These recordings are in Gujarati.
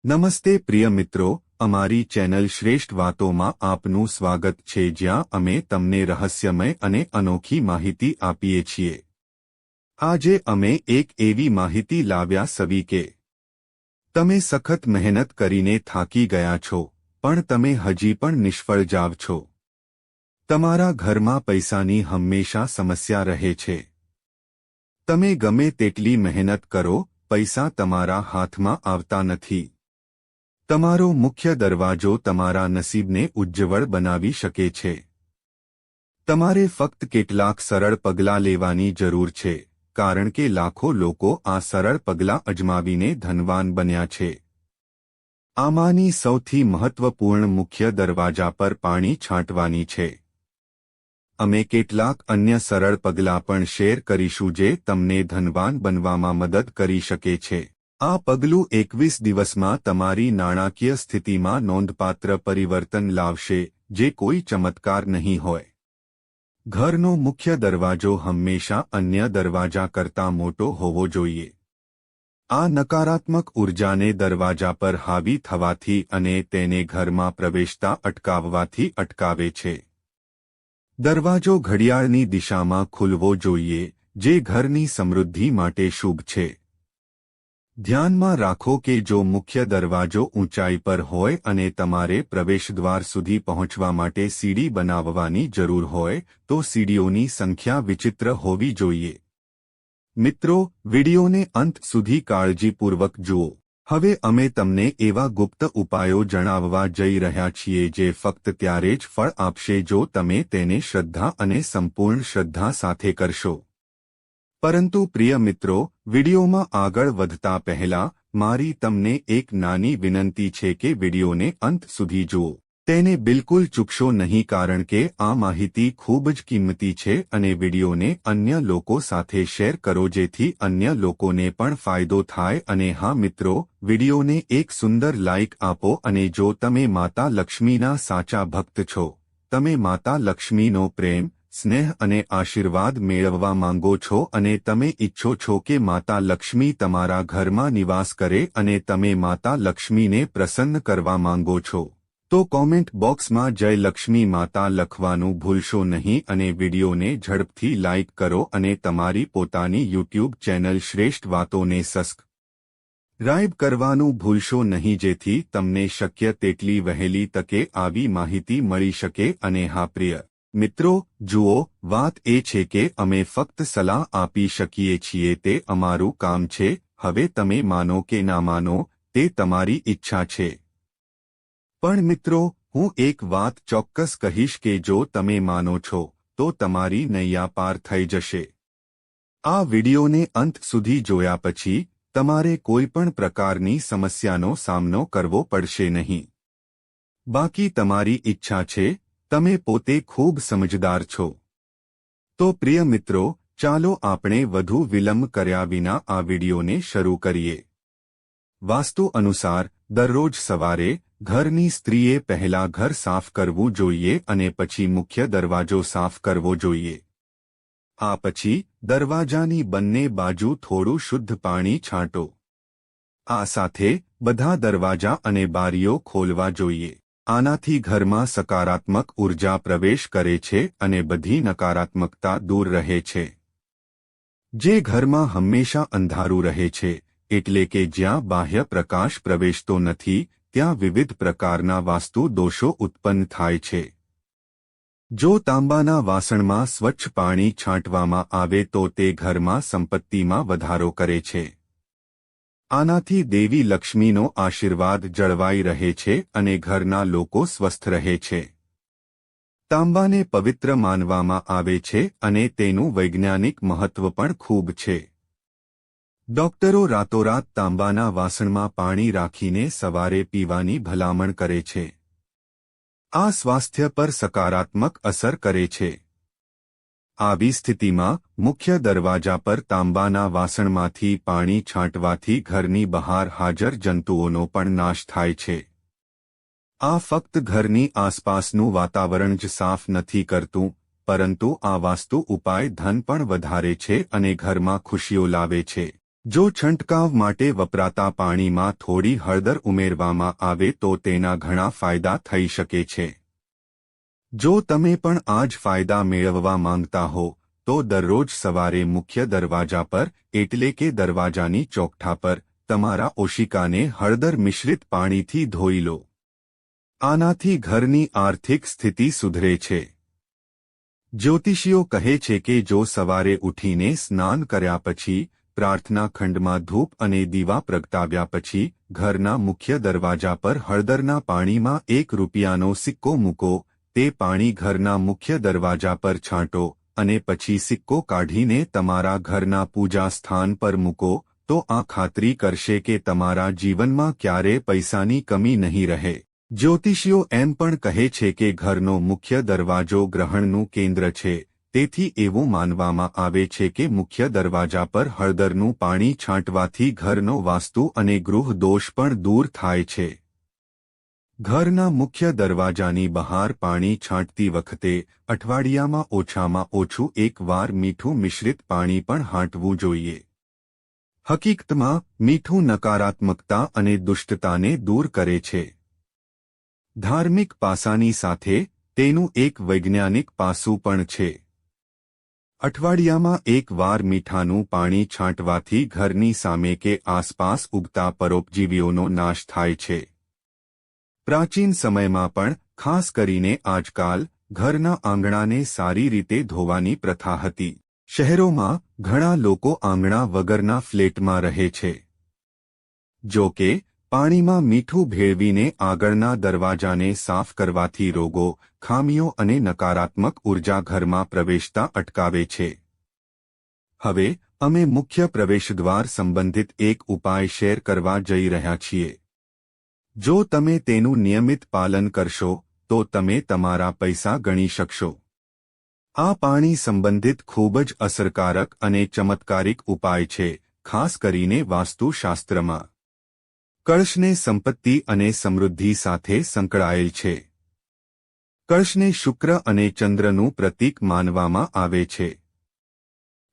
નમસ્તે પ્રિય મિત્રો, અમારી ચેનલ શ્રેષ્ઠ વાતોમાં આપનું સ્વાગત છે, જ્યાં અમે તમને રહસ્યમય અને અનોખી માહિતી આપીએ છીએ. આજે અમે એક એવી માહિતી લાવ્યા સવી કે તમે સખત મહેનત કરીને થાકી ગયા છો, પણ તમે હજી પણ નિષ્ફળ જાવ છો. તમારા ઘરમાં પૈસાની હંમેશા સમસ્યા રહે છે. તમે ગમે તેટલી મહેનત કરો, પૈસા તમારા હાથમાં આવતા નથી. તમારો મુખ્ય દરવાજો તમારા નસીબને ઉજ્જવળ બનાવી શકે છે. તમારે ફક્ત કેટલાક સરળ પગલાં લેવાની જરૂર છે, કારણ કે લાખો લોકો આ સરળ પગલાં અજમાવીને ધનવાન બન્યા છે. આમાંની સૌથી મહત્વપૂર્ણ મુખ્ય દરવાજા પર પાણી છાંટવાની છે. અમે કેટલાક અન્ય સરળ પગલાં પણ શેર કરીશું જે તમને ધનવાન બનવામાં મદદ કરી શકે છે. આ પગલું 21 દિવસમાં તમારી નાણાકીય સ્થિતિમાં નોંધપાત્ર પરિવર્તન લાવશે, જે કોઈ ચમત્કાર નહીં હોય. ઘરનો મુખ્ય દરવાજો હંમેશા અન્ય દરવાજા કરતાં મોટો હોવો જોઈએ. આ નકારાત્મક ઉર્જાને દરવાજા પર હાવી થવાથી અને તેને ઘરમાં પ્રવેશતા અટકાવવાથી અટકાવે છે. દરવાજો ઘડિયાળની દિશામાં ખુલવો જોઈએ, જે ઘરની સમૃદ્ધિ માટે શુભ છે. ધ્યાનમાં રાખો કે જો મુખ્ય દરવાજો ઊંચાઈ પર હોય અને તમારે પ્રવેશદ્વાર સુધી પહોંચવા માટે સીડી બનાવવાની જરૂર હોય, તો સીડીઓની સંખ્યા વિચિત્ર હોવી જોઈએ. મિત્રો, વિડિયોને અંત સુધી કાળજીપૂર્વક જુઓ. હવે અમે તમને એવા ગુપ્ત ઉપાયો જણાવવા જઈ રહ્યા છીએ જે ફક્ત ત્યારે જ ફળ આપશે જો તમે તેને શ્રદ્ધા અને સંપૂર્ણ શ્રદ્ધા સાથે કરશો. પરંતુ પ્રિય મિત્રો, વિડિયોમાં આગળ વધતા પહેલા મારી તમને એક નાની વિનંતી છે કે વિડિયોને અંત સુધી જુઓ. તેને બિલકુલ ચૂકશો નહીં કારણ કે આ માહિતી ખૂબ જ કિંમતી છે અને વિડિયોને અન્ય લોકો સાથે શેર કરો જેથી અન્ય લોકોને પણ ફાયદો થાય. અને હા મિત્રો, વિડિયોને એક સુંદર લાઇક આપો અને જો તમે માતા લક્ષ્મીના સાચા ભક્ત છો, તમે માતા લક્ષ્મીનો પ્રેમ, સ્નેહ અને આશીર્વાદ મેળવવા માંગો છો અને તમે ઈચ્છો છો કે માતા લક્ષ્મી તમારા ઘરમાં નિવાસ કરે અને તમે માતા લક્ષ્મીને પ્રસન્ન કરવા માંગો છો, તો કોમેન્ટ બોક્સમાં જય લક્ષ્મી માતા લખવાનું ભૂલશો નહીં અને વિડિયોને ઝડપથી લાઇક કરો અને તમારી પોતાની યુટ્યુબ ચેનલ શ્રેષ્ઠ વાતોને સબસ્ક્રાઇબ કરવાનું ભૂલશો નહીં જેથી તમને શક્ય તેટલી વહેલી તકે આવી માહિતી મળી શકે. અને હા પ્રિય મિત્રો, જુઓ, વાત એ છે કે અમે ફક્ત સલાહ આપી શકીએ છીએ, તે અમારું કામ છે. હવે તમે માનો કે ના માનો, તે તમારી ઈચ્છા છે. પણ મિત્રો, હું એક વાત ચોક્કસ કહીશ કે જો તમે માનો છો, તો તમારી નૈયા પાર થઈ જશે. આ વિડિયોને અંત સુધી જોયા પછી તમારે કોઈ પણ પ્રકારની સમસ્યાનો સામનો કરવો પડશે નહીં. બાકી તમારી ઈચ્છા છે. તમે પોતે ખૂબ સમજદાર છો. તો પ્રિય મિત્રો, ચાલો આપણે વધુ વિલંબ કર્યા વિના આ વિડિયોને શરૂ કરીએ. વાસ્તુ અનુસાર દરરોજ સવારે ઘરની સ્ત્રીએ પહેલા ઘર સાફ કરવું જોઈએ અને પછી મુખ્ય દરવાજો સાફ કરવો જોઈએ. આ પછી દરવાજાની બંને બાજુ થોડું શુદ્ધ પાણી છાંટો. આ સાથે બધા દરવાજા અને બારીઓ ખોલવા જોઈએ. આનાથી ઘરમાં સકારાત્મક ઉર્જા પ્રવેશ કરે છે અને બધી નકારાત્મકતા દૂર રહે છે. જે ઘરમાં હંમેશા અંધારું રહે છે, એટલે કે જ્યાં બાહ્ય પ્રકાશ પ્રવેશતો નથી, ત્યાં વિવિધ પ્રકારના વાસ્તુ દોષો ઉત્પન્ન થાય છે. જો તાંબાના વાસણમાં સ્વચ્છ પાણી છાંટવામાં આવે તો તે ઘરમાં સંપત્તિમાં વધારો કરે છે. આનાથી દેવી લક્ષ્મીનો આશીર્વાદ જળવાઈ રહે છે અને ઘરના લોકો સ્વસ્થ રહે છે. તાંબાને પવિત્ર માનવામાં આવે છે અને તેનું વૈજ્ઞાનિક મહત્વ પણ ખૂબ છે. ડોક્ટરો રાતોરાત તાંબાના વાસણમાં પાણી રાખીને સવારે પીવાની ભલામણ કરે છે. આ સ્વાસ્થ્ય પર સકારાત્મક અસર કરે છે. આવી સ્થિતિમાં મુખ્ય દરવાજા પર તાંબાના વાસણમાંથી પાણી છાંટવાથી ઘરની બહાર હાજર જંતુઓનો પણ નાશ થાય છે. આ ફક્ત ઘરની આસપાસનું વાતાવરણ જ સાફ નથી કરતું, પરંતુ આ વાસ્તુ ઉપાય ધન પણ વધારે છે અને ઘરમાં ખુશીઓ લાવે છે. જો છંટકાવ માટે વપરાતા પાણીમાં થોડી હળદર ઉમેરવામાં આવે તો તેના ઘણા ફાયદા થઈ શકે છે. જો તમે પણ આ જ ફાયદા મેળવવા માંગતા હો તો દરરોજ સવારે મુખ્ય દરવાજા પર એટલે કે દરવાજાની ચોકઠા પર તમારા ઓશિકાને હળદર મિશ્રિત પાણીથી ધોઈ લો. આનાથી ઘરની આર્થિક સ્થિતિ સુધરે છે. જ્યોતિષીઓ કહે છે કે જો સવારે ઉઠીને સ્નાન કર્યા પછી પ્રાર્થના ખંડમાં ધૂપ અને દીવા પ્રગટાવ્યા પછી ઘરના મુખ્ય દરવાજા પર હળદરના પાણીમાં ₹1નો સિક્કો મૂકો, તે પાણી ઘરના મુખ્ય દરવાજા પર છાંટો અને પછી સિક્કો કાઢીને તમારા ઘરના પૂજા સ્થાન પર મૂકો તો આ ખાતરી કરશે કે તમારા જીવનમાં ક્યારેય પૈસાની કમી નહીં રહે. જ્યોતિષીઓ એમ પણ કહે છે કે ઘરનો મુખ્ય દરવાજો ગ્રહણનું કેન્દ્ર છે, તેથી એવું માનવામાં આવે છે કે મુખ્ય દરવાજા પર હળદરનું પાણી છાંટવાથી ઘરનો વાસ્તુ અને ગૃહ દોષ પણ દૂર થાય છે. ઘરના મુખ્ય દરવાજાની બહાર પાણી છાંટતી વખતે અઠવાડિયામાં ઓછામાં ઓછું એક વાર મીઠું મિશ્રિત પાણી પણ છાંટવું જોઈએ. હકીકતમાં મીઠું નકારાત્મકતા અને દુષ્ટતાને દૂર કરે છે. ધાર્મિક પાસાની સાથે તેનું એક વૈજ્ઞાનિક પાસું પણ છે. અઠવાડિયામાં એક વાર મીઠાનું પાણી છાંટવાથી ઘરની સામે કે આસપાસ ઉગતા પરોપજીવીઓનો નાશ થાય છે. પ્રાચીન સમયમાં પણ ખાસ કરીને આજકાલ ઘરના આંગણાને સારી રીતે ધોવાની પ્રથા હતી. શહેરોમાં ઘણા લોકો આંગણા વગરના ફ્લેટમાં રહે છે. જો કે પાણીમાં મીઠું ભેળવીને આગળના દરવાજાને સાફ કરવાથી રોગો, ખામીઓ અને નકારાત્મક ઉર્જા ઘરમાં પ્રવેશતા અટકાવે છે. હવે અમે મુખ્ય પ્રવેશદ્વાર સંબંધિત એક ઉપાય શેર કરવા જઈ રહ્યા છીએ. જો તમે તેનું નિયમિત પાલન કરશો તો તમે તમારા પૈસા ગણી શકશો. આ પાણી સંબંધિત ખૂબ જ અસરકારક અને ચમત્કારિક ઉપાય છે, ખાસ કરીને વાસ્તુશાસ્ત્રમાં. કળશને સંપત્તિ અને સમૃદ્ધિ સાથે સંકળાયેલ છે. કળશને શુક્ર અને ચંદ્રનું પ્રતીક માનવામાં આવે છે.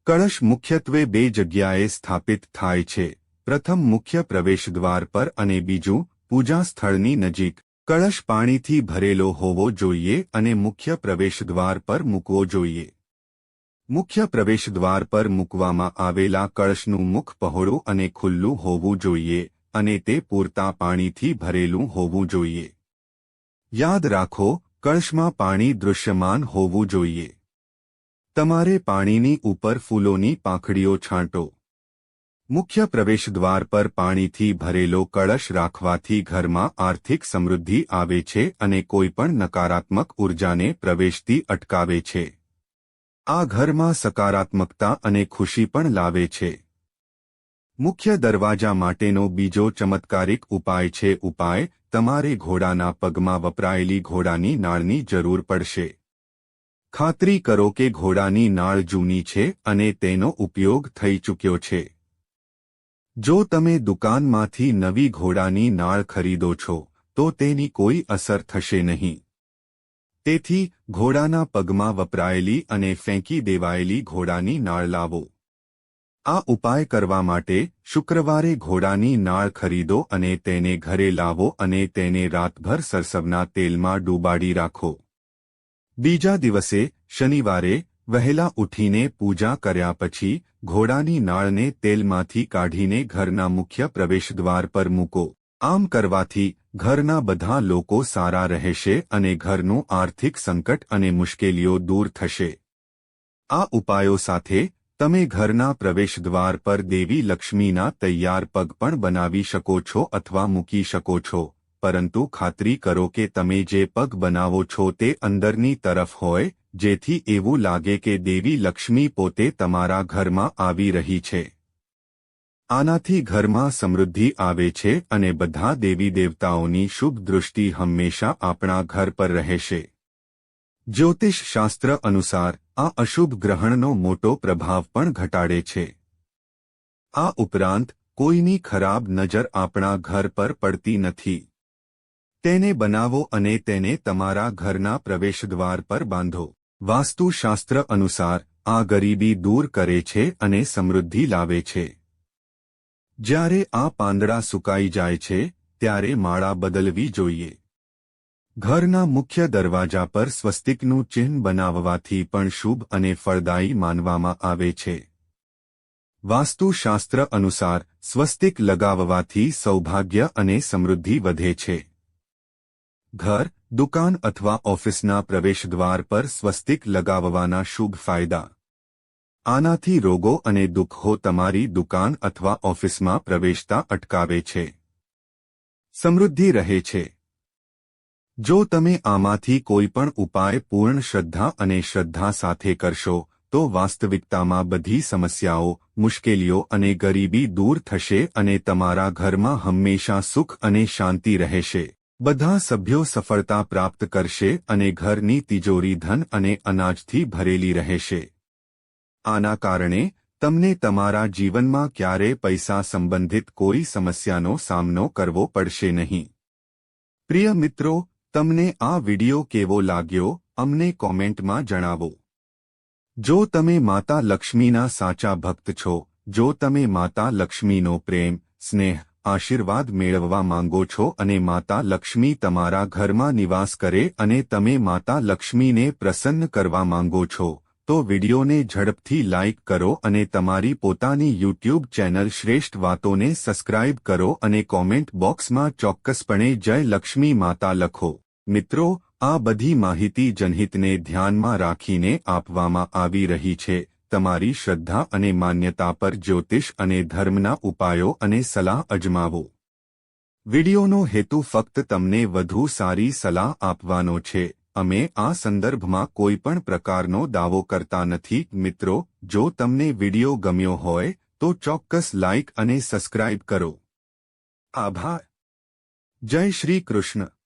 કળશ મુખ્યત્વે બે જગ્યાએ સ્થાપિત થાય છે, પ્રથમ મુખ્ય પ્રવેશદ્વાર પર અને બીજું પૂજા સ્થળની નજીક. કળશ પાણીથી ભરેલો હોવો જોઈએ અને મુખ્ય પ્રવેશદ્વાર પર મૂકવો જોઈએ. મુખ્ય પ્રવેશદ્વાર પર મૂકવામાં આવેલા કળશનું મુખ પહોળું અને ખુલ્લું હોવું જોઈએ અને તે પૂરતા પાણીથી ભરેલું હોવું જોઈએ. યાદ રાખો, કળશમાં પાણી દૃશ્યમાન હોવું જોઈએ. તમારે પાણીની ઉપર ફૂલોની પાંખડીઓ છાંટો. મુખ્ય પ્રવેશદ્વાર પર પાણીથી ભરેલો કળશ રાખવાથી ઘરમાં આર્થિક સમૃદ્ધિ આવે છે અને કોઈપણ નકારાત્મક ઉર્જાને પ્રવેશતી અટકાવે છે. આ ઘરમાં સકારાત્મકતા અને ખુશી પણ લાવે છે. મુખ્ય દરવાજા માટેનો બીજો ચમત્કારિક ઉપાય છે ઉપાય. તમારે ઘોડાના પગમાં વપરાયેલી ઘોડાની નાળની જરૂર પડશે. ખાતરી કરો કે ઘોડાની નાળ જૂની છે અને તેનો ઉપયોગ થઈ ચૂક્યો છે. જો તમે દુકાનમાંથી નવી ઘોડાની નાળ ખરીદો છો તો તેની કોઈ અસર થશે નહીં. તેથી ઘોડાના પગમાં વપરાયેલી અને ફેંકી દેવાયેલી ઘોડાની નાળ લાવો. આ ઉપાય કરવા માટે શુક્રવારે ઘોડાની નાળ ખરીદો અને તેને ઘરે લાવો અને તેને રાતભર સરસવના તેલમાં ડૂબાડી રાખો. બીજા દિવસે શનિવારે વહેલા ઉઠીને પૂજા કર્યા પછી ઘોડાની નાળને તેલમાંથી કાઢીને ઘરના મુખ્ય પ્રવેશદ્વાર પર મૂકો. આમ કરવાથી ઘરના બધા લોકો સારા રહેશે અને ઘરનું આર્થિક સંકટ અને મુશ્કેલીઓ દૂર થશે. આ ઉપાયો સાથે તમે ઘરના પ્રવેશદ્વાર પર દેવી લક્ષ્મીના તૈયાર પગ પણ બનાવી શકો છો અથવા મૂકી શકો છો, પરંતુ ખાતરી કરો કે તમે જે પગ બનાવો છો તે અંદરની તરફ હોય, જેથી એવું લાગે કે દેવી લક્ષ્મી પોતે તમારા ઘરમાં આવી રહી છે. આનાથી ઘરમાં સમૃદ્ધિ આવે છે અને બધા દેવી દેવતાઓની શુભ દૃષ્ટિ હંમેશા આપણા ઘર પર રહેશે. જ્યોતિષ શાસ્ત્ર અનુસાર આ અશુભ ગ્રહણનો મોટો પ્રભાવ પણ ઘટાડે છે. આ ઉપરાંત કોઈની ખરાબ નજર આપણા ઘર પર પડતી નથી. તેને બનાવો અને તેને તમારા ઘરના પ્રવેશદ્વાર પર બાંધો. વાસ્તુશાસ્ત્ર અનુસાર આ ગરીબી દૂર કરે છે અને સમૃદ્ધિ લાવે છે. જ્યારે આ પાંદડા સુકાઈ જાય છે ત્યારે માળા બદલવી જોઈએ. ઘરના મુખ્ય દરવાજા પર સ્વસ્તિકનું ચિહ્ન બનાવવાથી પણ શુભ અને ફળદાયી માનવામાં આવે છે. વાસ્તુશાસ્ત્ર અનુસાર સ્વસ્તિક લગાવવાથી સૌભાગ્ય અને સમૃદ્ધિ વધે છે. ઘર, દુકાન અથવા ઓફિસના પ્રવેશદ્વાર પર સ્વસ્તિક લગાવવાના શુભ ફાયદા. આનાથી રોગો અને દુઃખો તમારી દુકાન અથવા ઓફિસમાં પ્રવેશતા અટકાવે છે. સમૃદ્ધિ રહે છે. જો તમે આમાંથી કોઈ પણ ઉપાય પૂર્ણ શ્રદ્ધા અને શ્રદ્ધા સાથે કરશો તો વાસ્તવિકતામાં બધી સમસ્યાઓ, મુશ્કેલીઓ અને ગરીબી દૂર થશે અને તમારા ઘરમાં હંમેશા સુખ અને શાંતિ રહેશે. બધા સભ્યો સફળતા પ્રાપ્ત કરશે અને ઘરની તિજોરી ધન અને અનાજથી ભરેલી રહેશે. આના કારણે તમને તમારા જીવનમાં ક્યારેય પૈસા સંબંધિત કોઈ સમસ્યાનો સામનો કરવો પડશે નહીં. પ્રિય મિત્રો, તમને આ વિડિયો કેવો લાગ્યો અમને કોમેન્ટમાં જણાવો. જો તમે માતા લક્ષ્મીના સાચા ભક્ત છો, જો તમે માતા લક્ષ્મીનો પ્રેમ, સ્નેહ, આશીર્વાદ મેળવવા માંગો છો અને માતા લક્ષ્મી તમારા ઘરમાં નિવાસ કરે અને તમે માતા લક્ષ્મીને પ્રસન્ન કરવા માંગો છો, તો વિડિયોને ઝડપથી લાઇક કરો અને તમારી પોતાની યુટ્યુબ ચેનલ શ્રેષ્ઠ વાતોને સબસ્ક્રાઇબ કરો અને કોમેન્ટ બોક્સમાં ચોક્કસપણે જય લક્ષ્મી માતા લખો. મિત્રો, આ બધી માહિતી જનહિતને ધ્યાનમાં રાખીને આપવામાં આવી રહી છે. તમારી શ્રદ્ધા અને માન્યતા પર જ્યોતિષ અને ધર્મના ઉપાયો અને સલાહ અજમાવો. વિડિયોનો હેતુ ફક્ત તમને વધુ સારી સલાહ આપવાનો છે. અમે આ સંદર્ભમાં કોઈ પણ પ્રકારનો દાવો કરતા નથી. મિત્રો, જો તમને વિડિયો ગમ્યો હોય તો ચોક્કસ લાઇક અને સબસ્ક્રાઇબ કરો. આભાર. જય શ્રી કૃષ્ણ.